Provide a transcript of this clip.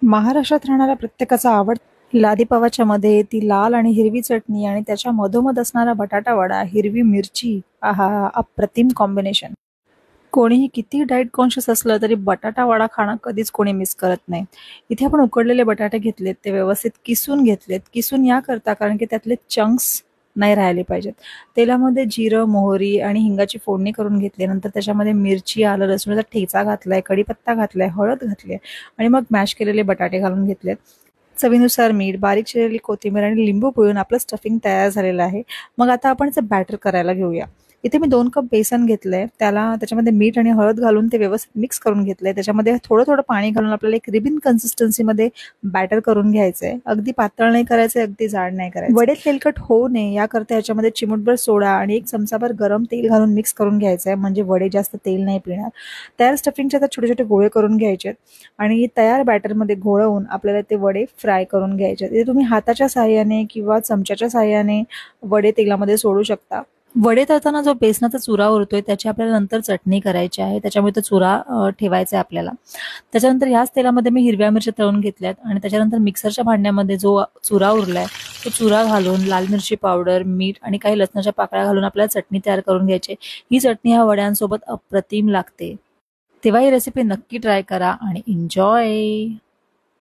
महाराष्ट्रात राहणाऱ्या प्रत्येकाचा आवड लादी पावाच्या मध्ये ती लाल आणि हिरवी चटणी आणि त्याच्या मधोमध असणारा बटाटा वडा, हिरवी मिरची. आहा, अप्रतिम कॉम्बिनेशन. कोणीही किती डाएट कॉन्शियस असलं तरी बटाटा वडा खाणं कधीच कोणी मिस करत नाही. इथे आपण उकडलेले बटाटे घेतलेत, ते व्यवस्थित किसून घेतलेत. किसून याकरता कारण की त्यातले चंक्स नाही राहिले पाहिजेत. तेलामध्ये जिरं, मोहरी आणि हिंगाची फोडणी करून घेतली. नंतर त्याच्यामध्ये मिरची, आलं, लसूणचा ठेचा घातलाय, कढीपत्ता घातलाय, हळद घातली आणि मग मॅश केलेले बटाटे घालून घेतलेत. चवीनुसार मीठ, बारीक चिरलेली कोथिंबीर आणि लिंबू पिळून आपलं स्टफिंग तयार झालेलं आहे. मग आता आपण याचं बॅटर करायला घेऊया. इथे मी 2 कप बेसन घेतलंय. त्याच्यामध्ये मीठ आणि हळद घालून ते व्यवस्थित मिक्स करून घेतलंय. त्याच्यामध्ये थोडं-थोडं पाणी घालून आपल्याला एक रिबन कन्सिस्टन्सीमध्ये बॅटर करून घ्यायचंय. अगदी पातळ नाही करायचंय, अगदी जाड नाही करायचं. वडे तेलकट होऊ नये याकरता याच्यामध्ये चिमूटभर सोडा आणि 1 चमचाभर गरम तेल घालून मिक्स करून घ्यायचंय, म्हणजे वडे जास्त तेल नाही पिणार. तयार स्टफिंगचे आता छोटे-छोटे गोळे करून घ्यायचे आणि तयार बॅटरमध्ये घोळवून आपल्याला ते वडे फ्राय करून घ्यायचे. इथे तुम्ही हाताच्या साहाय्याने किंवा चमच्याच्या साहाय्याने वडे तेलामध्ये सोडू शकता. वडे तळताना जो बेसनाचा चुरा उरतोय त्याची आपल्याला नंतर चटणी करायची आहे. त्याच्यामुळे तो चुरा ठेवायचा आहे आपल्याला. त्याच्यानंतर ह्याच तेलामध्ये मी हिरव्या मिरच्या तळून घेतल्यात आणि त्याच्यानंतर मिक्सरच्या भांड्यामध्ये जो चुरा उरलाय तो चुरा घालून लाल मिरची पावडर, मीठ आणि काही लसणाच्या पाकळ्या घालून आपल्याला चटणी तयार करून घ्यायची. ही चटणी ह्या वड्यांसोबत अप्रतिम लागते. तेव्हा ही रेसिपी नक्की ट्राय करा आणि एन्जॉय.